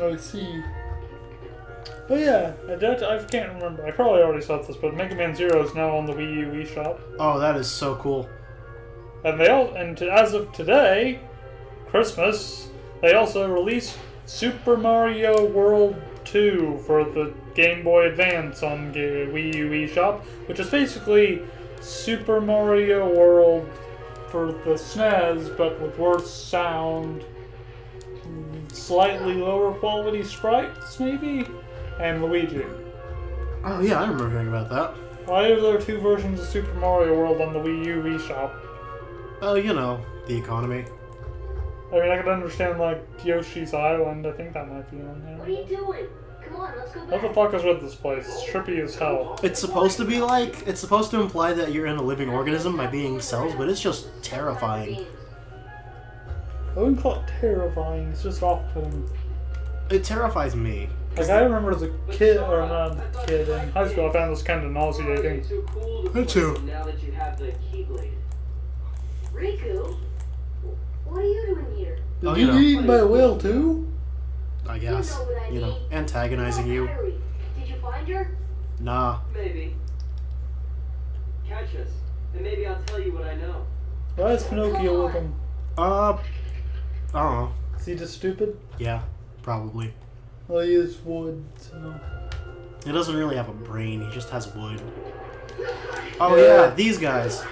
I see. Oh yeah, I can't remember. I probably already saw this, but Mega Man Zero is now on the Wii U eShop. Oh, that is so cool. And as of today, Christmas, they also released Super Mario World 2 for the Game Boy Advance on the Wii U eShop, which is basically Super Mario World for the SNES, but with worse sound, slightly lower quality sprites, maybe, and Luigi. Oh yeah, I remember hearing about that. Why are there two versions of Super Mario World on the Wii U eShop? Oh, you know, the economy. I mean, I could understand, like, Yoshi's Island. I think that might be on there. What are you doing? Come on, let's go back. What the fuck is with this place? It's trippy as hell. It's supposed to be like, it's supposed to imply that you're in a living organism by being cells, but it's just terrifying. I wouldn't call it terrifying, it's just off-putting. It terrifies me. Like, I remember as a kid, or not a kid, in high school, I found this kind of nauseating. Me too. Now that you have the Keyblade. Riku? What are you doing here? Oh, Did you you know. get eaten by a whale too? I guess. You know, antagonizing you. Did you find her? Nah. Maybe. Catch us, and maybe I'll tell you what I know. Why is Pinocchio with him? I don't know. Is he just stupid? Yeah, probably. Well, he is wood, so... He doesn't really have a brain, he just has wood. Oh yeah, these guys.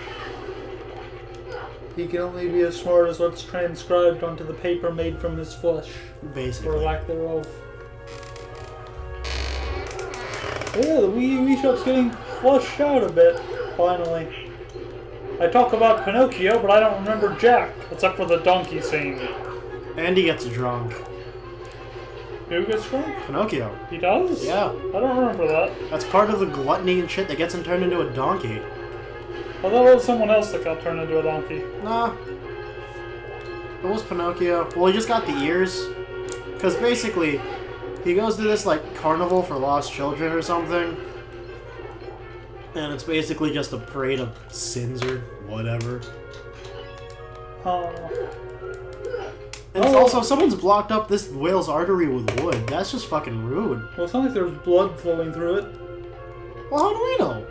He can only be as smart as what's transcribed onto the paper made from his flesh. Basically. Or lack thereof. Yeah, the Wii U eShop's getting flushed out a bit, finally. I talk about Pinocchio, but I don't remember Jack, except for the donkey scene. And he gets drunk. Who gets drunk? Pinocchio. He does? Yeah. I don't remember that. That's part of the gluttony and shit that gets him turned into a donkey. I thought it was someone else that got turned into a donkey. Nah. It was Pinocchio. Well, he just got the ears. Because basically, he goes to this, like, carnival for lost children or something. And it's basically just a parade of sins or whatever. And it's also, someone's blocked up this whale's artery with wood. That's just fucking rude. Well, it's not like there's blood flowing through it. Well, how do we know?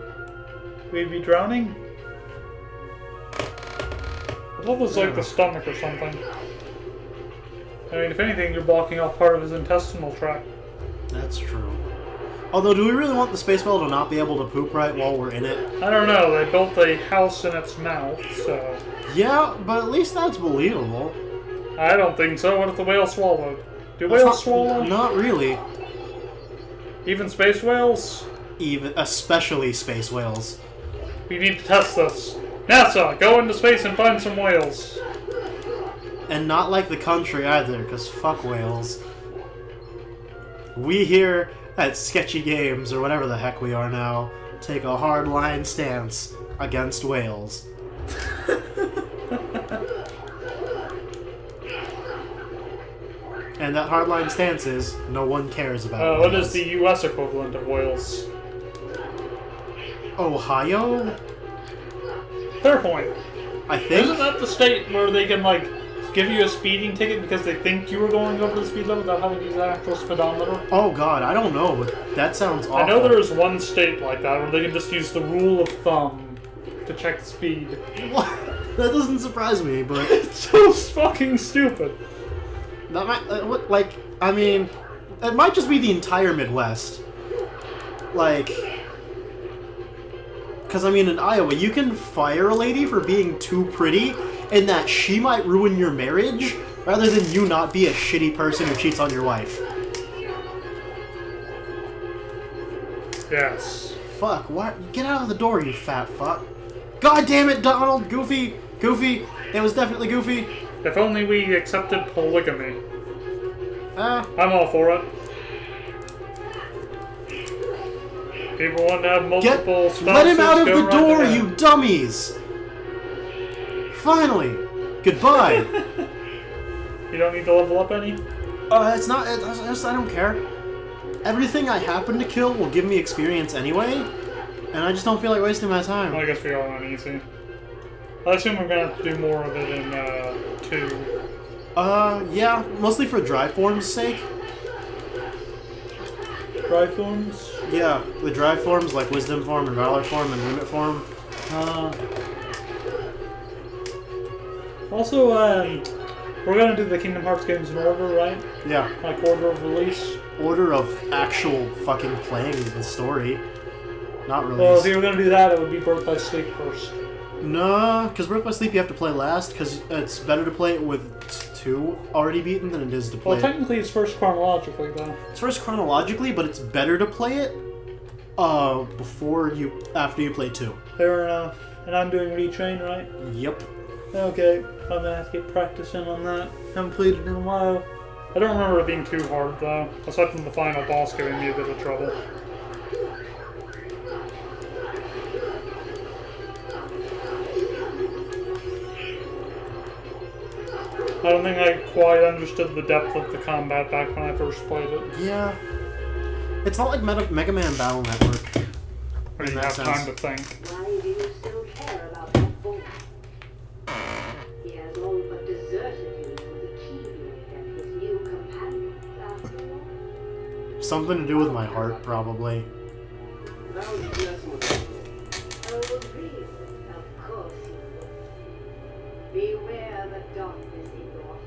We'd be drowning? I thought it was like the stomach or something. I mean, if anything, you're blocking off part of his intestinal tract. That's true. Although, do we really want the space whale to not be able to poop right while we're in it? I don't know, they built a house in its mouth, so... Yeah, but at least that's believable. I don't think so. What if the whale swallowed? Do whales swallow? Not really. Even space whales? Especially space whales. We need to test this. NASA, go into space and find some whales. And not like the country either, because fuck whales. We here at Sketchy Games, or whatever the heck we are now, take a hardline stance against whales. And that hardline stance is, no one cares about whales. What is the US equivalent of whales? Ohio? Fair point. I think. Isn't that the state where they can, like, give you a speeding ticket because they think you were going over the speed limit without having to use an actual speedometer? Oh god, I don't know, but that sounds awful. I know there is one state like that where they can just use the rule of thumb to check speed. What? That doesn't surprise me, but... It's so fucking stupid. That might, like, I mean, it might just be the entire Midwest. Like... Because, I mean, in Iowa, you can fire a lady for being too pretty, and that she might ruin your marriage, rather than you not be a shitty person who cheats on your wife. Yes. Fuck, what? Get out of the door, you fat fuck. God damn it, Donald! Goofy! Goofy! It was definitely Goofy! If only we accepted polygamy. Ah. I'm all for it. People want to have multiple spouses. Let him out of the right door, ahead. you dummies! Finally! Goodbye! You don't need to level up any? It's not, I don't care. Everything I happen to kill will give me experience anyway, and I just don't feel like wasting my time. Well, I guess we are on easy. I assume we're gonna have to do more of it in 2. Yeah, mostly for drive form's sake. Dry forms? Yeah, the dry forms like Wisdom form and Valor form and Limit form. Also, we're gonna do the Kingdom Hearts games in order, right? Yeah. Like order of release? Order of actual fucking playing the story. Not release. Well, if you were gonna do that, it would be Birth by Sleep first. No, because Birth by Sleep you have to play last, because it's better to play it with 2 already beaten than it is to play Well, technically it's first chronologically, though. It's first chronologically, but it's better to play it after you play 2. Fair enough. And I'm doing Retrain, right? Yep. Okay, I'm gonna have to get practicing on that. Haven't played it in a while. I don't remember it being too hard, though. Aside from the final boss giving me a bit of trouble. I don't think I quite understood the depth of the combat back when I first played it. Yeah. It's not like Mega Man Battle Network. I didn't have time to think. Why do you still care about that boy? He has all but deserted you for the Keyblade and his new companions after all. Something to do with my heart, probably. That was just messing with me. Oh, really? Of course you will. Beware the darkness in your heart.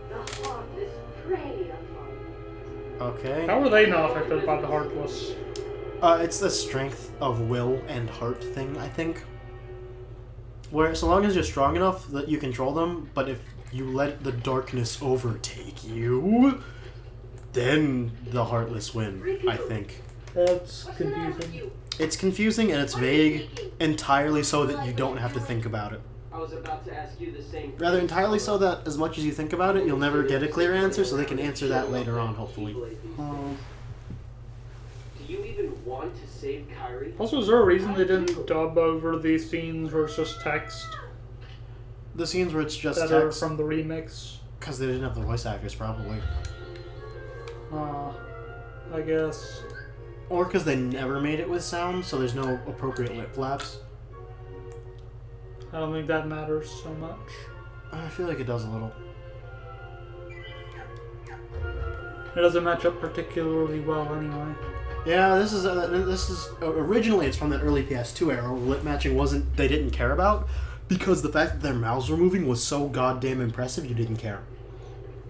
The heartless prey upon you. Okay. How are they not affected by the Heartless? It's the strength of will and heart thing, I think. Where so long as you're strong enough that you control them, but if you let the darkness overtake you, then the heartless win, I think. That's confusing. It's confusing and it's vague entirely so that you don't have to think about it. I was about to ask you the same. Rather entirely so that as much as you think about it, you'll never get a clear answer, so they can answer that later on, hopefully. Do you even want to save Kyrie? Also, is there a reason they didn't dub over these scenes where it's just text The scenes where it's just that are text, from the remix? because they didn't have the voice actors, probably. I guess. Or because they never made it with sound, so there's no appropriate lip flaps. I don't think that matters so much. I feel like it does a little. It doesn't match up particularly well anyway. Yeah, this is originally it's from the early PS2 era where lip matching they didn't care about because the fact that their mouths were moving was so goddamn impressive you didn't care.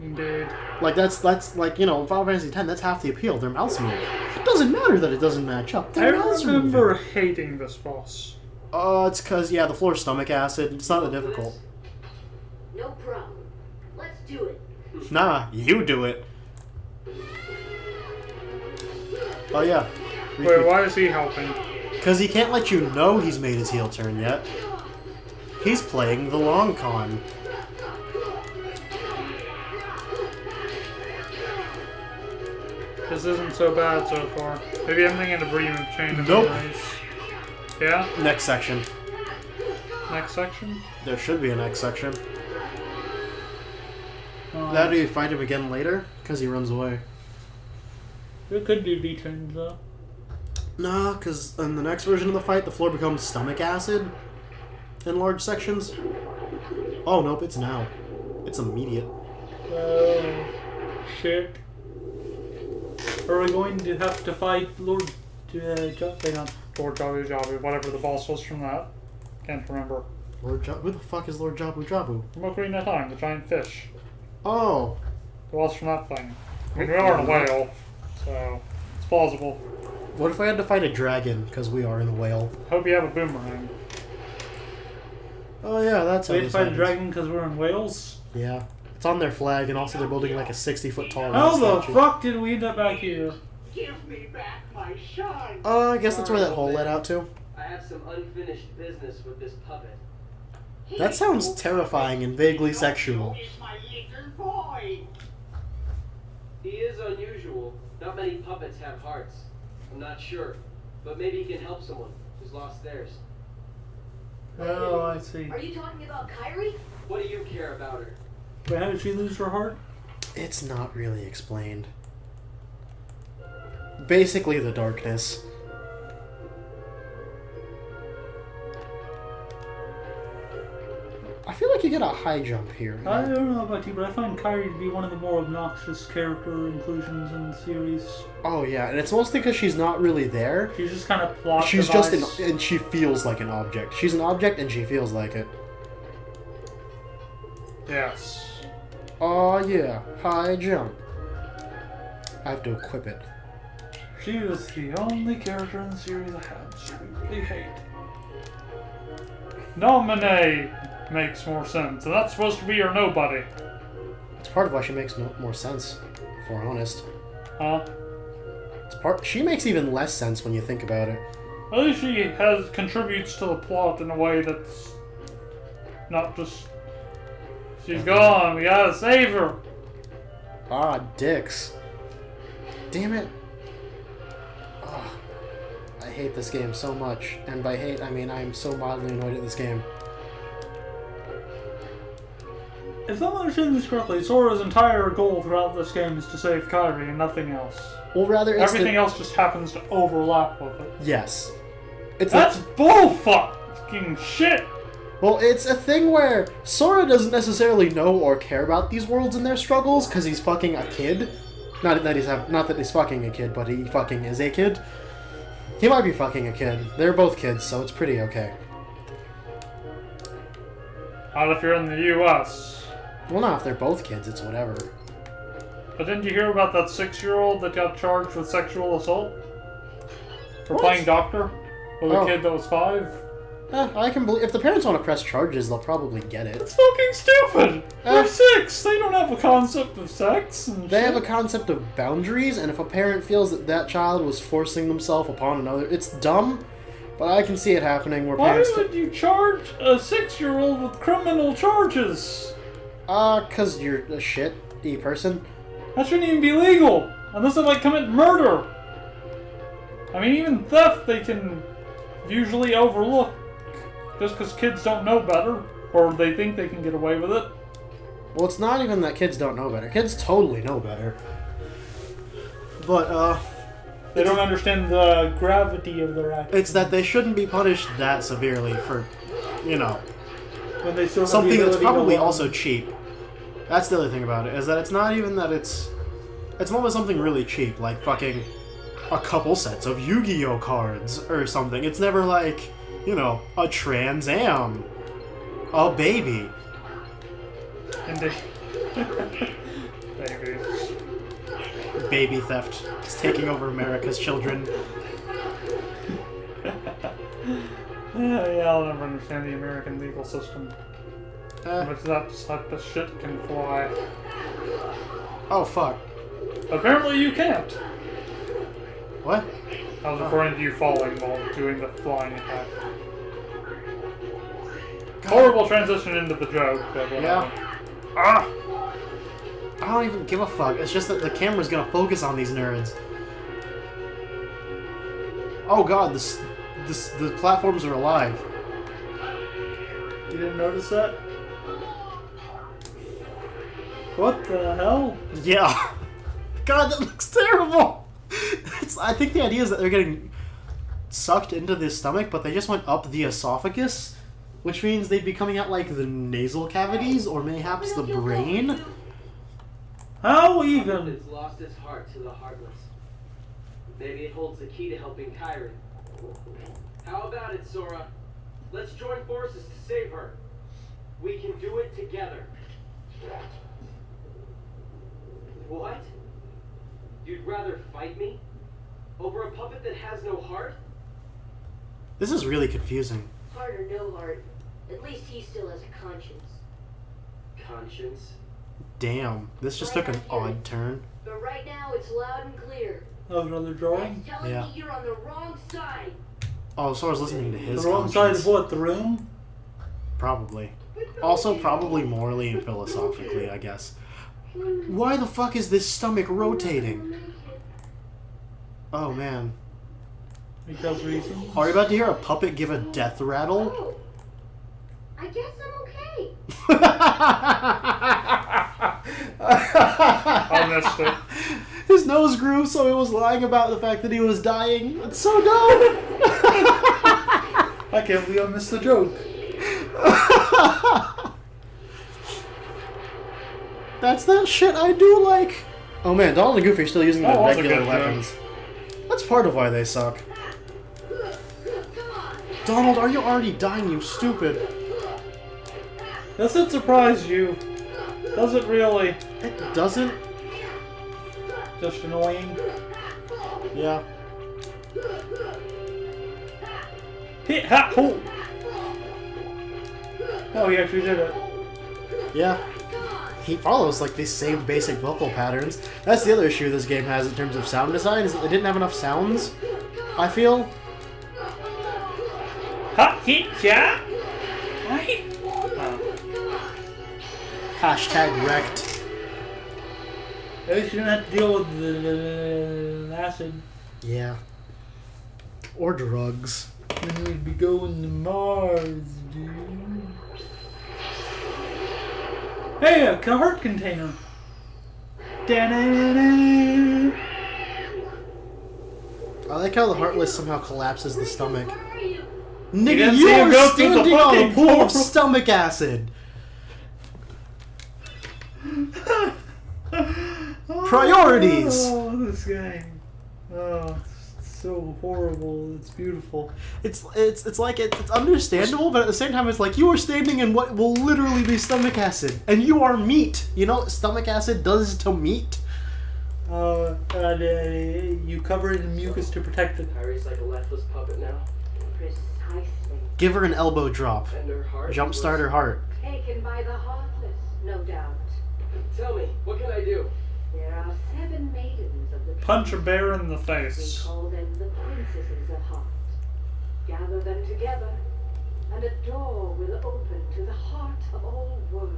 Indeed. Like that's like, you know, Final Fantasy X, that's half the appeal. Their mouths move. It doesn't matter that it doesn't match up. I Their mouths are remember moving. hating this boss. It's because, yeah, the floor's stomach acid. It's not that difficult. No problem. Let's do it. Nah, you do it. Oh, yeah. Wait, why is he helping? Because he can't let you know he's made his heel turn yet. He's playing the long con. This isn't so bad so far. Maybe I'm thinking of Bream Chain of Nope. Memories. Yeah? Next section. Next section? There should be a next section. That or you find him again later, because he runs away. We could do D-Chains though. Nah, because in the next version of the fight, the floor becomes stomach acid in large sections. Oh, nope, it's now. It's immediate. Oh, shit. Are we going to have to fight Lord Jabu Jabu, whatever the boss was from that? Can't remember. Who the fuck is Lord Jabu Jabu? From Ocarina of Time, the giant fish. Oh. The boss from that thing. I mean, we are in a whale, so it's plausible. What if I had to fight a dragon, because we are in the whale? Hope you have a boomerang. Oh yeah, that's how We had to this fight a happens. dragon because we're in Wales? Yeah. It's on their flag, and also they're building like a 60-foot tall How the statue. fuck did we end up back here? Give me back my shine. I guess that's where that hole led out to. I have some unfinished business with this puppet. That sounds terrifying and vaguely sexual. Is my little boy. He is unusual. Not many puppets have hearts. I'm not sure, but maybe he can help someone who's lost theirs. Oh, I see. Are you talking about Kyrie? What do you care about her? Wait, how did she lose her heart? It's not really explained. Basically the darkness. I feel like you get a high jump here. I don't know about you, but I find Kyrie to be one of the more obnoxious character inclusions in the series. Oh yeah, and it's mostly because she's not really there. She's just kind of plot She's device. just and she feels like an object. She's an object and she feels like it. Yes. Oh yeah, high jump. I have to equip it. She was the only character in the series I absolutely hate. Nominee makes more sense, and that's supposed to be her nobody. It's part of why she makes more sense, if we're honest. Huh? She makes even less sense when you think about it. At least she contributes to the plot in a way that's not just she's gone, we gotta save her. Ah, dicks. Damn it. Ah, I hate this game so much. And by hate, I mean I'm so mildly annoyed at this game. If I'm understanding this correctly, Sora's entire goal throughout this game is to save Kyrie and nothing else. Well, rather, it's everything else just happens to overlap with it. Yes. That's bullfucking shit! Well, it's a thing where Sora doesn't necessarily know or care about these worlds and their struggles because he's fucking a kid. Not that he's fucking a kid, but he fucking is a kid. He might be fucking a kid. They're both kids, so it's pretty okay. Not if you're in the U.S. Well, not if they're both kids, it's whatever. But didn't you hear about that 6-year-old that got charged with sexual assault? For What? playing doctor? With Oh. a kid that was 5? I can believe if the parents want to press charges, they'll probably get it. It's fucking stupid! They're 6! They don't have a concept of sex and They shit. have a concept of boundaries, and if a parent feels that that child was forcing themselves upon another, it's dumb, but I can see it happening where Why parents... would you charge a 6-year-old with criminal charges? 'Cause you're a shitty person. That shouldn't even be legal! Unless they, commit murder! I mean, even theft they can usually overlook. Just because kids don't know better, or they think they can get away with it. Well, it's not even that kids don't know better. Kids totally know better. But, They don't understand the gravity of their actions. it's that they shouldn't be punished that severely for, you know, When they still have the something that's ability to probably learn. also cheap. That's the other thing about it, is that it's not even that it's probably something really cheap, like fucking a couple sets of Yu-Gi-Oh cards or something. It's never like, you know, a Trans Am, a baby. Indeed. Babies. Baby theft is taking over America's children. Yeah, I'll never understand the American legal system. Eh. But that type of shit can fly. Oh, fuck. Apparently you can't. What? I was referring to you falling while doing the flying attack. Horrible transition into the joke, but whatever. Yeah. Ah! I don't even give a fuck. It's just that the camera's gonna focus on these nerds. Oh god, the platforms are alive. You didn't notice that? What the hell? Yeah. God, that looks terrible! I think the idea is that they're getting sucked into the stomach, but they just went up the esophagus, which means they'd be coming out like the nasal cavities, or mayhaps the brain. How even? It's lost its heart to the heartless. Maybe it holds the key to helping Kyrie. How about it, Sora? Let's join forces to save her. We can do it together. What? You'd rather fight me? Over a puppet that has no heart? This is really confusing. Heart or no heart, at least he still has a conscience. Conscience? Damn, this just took an odd turn. But right now, it's loud and clear. That was another drawing? That's telling Yeah. me you're on the wrong side. Oh, so I was listening to his The wrong side conscience. of what? The room? Probably. Also, probably morally and philosophically, I guess. Why the fuck is this stomach rotating? Oh, man. Because reasons. Are you about to hear a puppet give a death rattle? Oh, I guess I'm okay. I missed it. His nose grew, so he was lying about the fact that he was dying. It's so dumb! I can't believe I missed the joke. That's that shit I do like. Oh man, Donald and Goofy are still using the Oh, that's a regular good weapons. That's part of why they suck. Donald, are you already dying, you stupid? Does it surprise you? Does it really? It doesn't. Just annoying. Yeah. Hit ha ho! Oh, he actually did it. Yeah. He follows like these same basic vocal patterns. That's the other issue this game has in terms of sound design, is that they didn't have enough sounds, I feel. Ha hit ya! Right? Oh. Hashtag wrecked. At least you didn't have to deal with the acid. Yeah. Or drugs. Then we'd be going to Mars, dude. Hey, a heart container. Da-da-da-da. I like how the Heartless somehow collapses the stomach. You Nigga, didn't you see him are go through the standing on a fucking pool portal. of stomach acid. Priorities. Oh, this game. Oh, it's so horrible. It's beautiful. It's like it's understandable, but at the same time, it's like you are standing in what will literally be stomach acid, and you are meat. You know what stomach acid does to meat? You cover it in mucus to protect it. Kyrie's like a lifeless puppet now. Precisely. Give her an elbow drop. And her heart. Jumpstart her heart. Taken by the heartless, no doubt. Tell me, what can I do? There are 7 maidens of the Punch a bear in the We face. call them the princesses of heart. Gather them together, and a door will open to the heart of all worlds.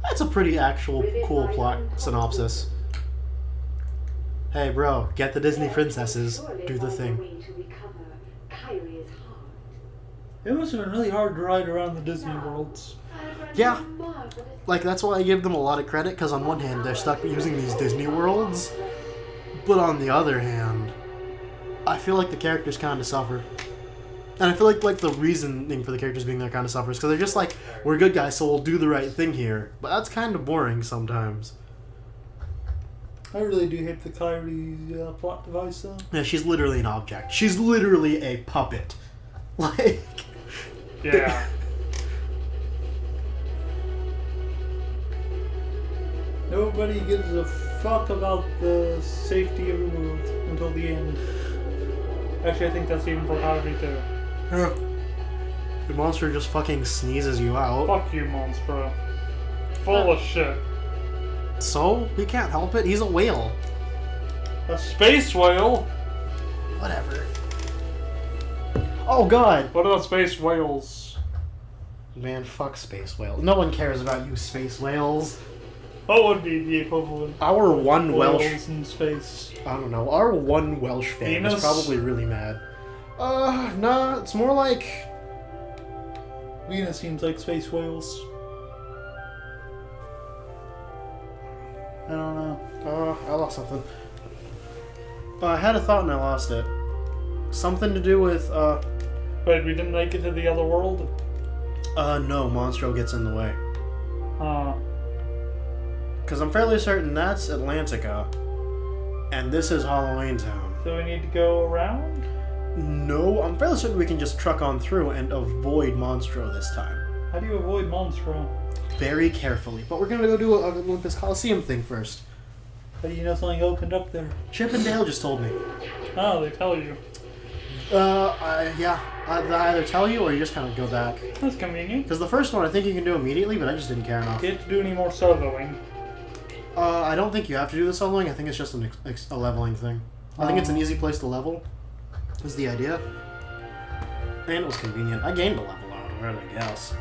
That's a pretty actual cool plot synopsis. Hey bro, get the Disney princesses. Surely Do the find a thing. way to recover Kyrie's heart. It must have been really hard to ride around the Disney worlds. Yeah. Like, that's why I give them a lot of credit, because on one hand, they're stuck using these Disney worlds, but on the other hand, I feel like the characters kind of suffer. And I feel like the reasoning for the characters being there kind of suffers, because they're just like, we're good guys, so we'll do the right thing here. But that's kind of boring sometimes. I really do hate the Kyrie plot device, though. Yeah, she's literally an object. She's literally a puppet. Like... Yeah. Nobody gives a fuck about the safety of the world until the end. Actually, I think that's even for Kyrie too. Yeah. The monster just fucking sneezes you out. Fuck you, Monstro. Full of shit. So? He can't help it. He's a whale. A space whale? Whatever. Oh god! What about space whales? Man, fuck space whales. No one cares about you space whales. What would be the equivalent? Our one Whales Welsh... in space. I don't know. Our one Welsh fan Venus? is probably really mad. Nah, it's more like... Venus seems like space whales. I don't know. I lost something. I had a thought and I lost it. Something to do with, Wait, we didn't make it to the other world? no, Monstro gets in the way. Huh. Because I'm fairly certain that's Atlantica, and this is Halloween Town. So we need to go around? No, I'm fairly certain we can just truck on through and avoid Monstro this time. How do you avoid Monstro? Very carefully. But we're gonna go do an Olympus Coliseum thing first. How do you know something opened up there? Chip and Dale just told me. Oh, they tell you. Yeah. I either tell you or you just kind of go back. That's convenient. Because the first one I think you can do immediately, but I just didn't care enough. Do you have to do any more soloing? I don't think you have to do the soloing. I think it's just a leveling thing. I think it's an easy place to level. Is the idea. And it was convenient. I gained a level out of it, I guess.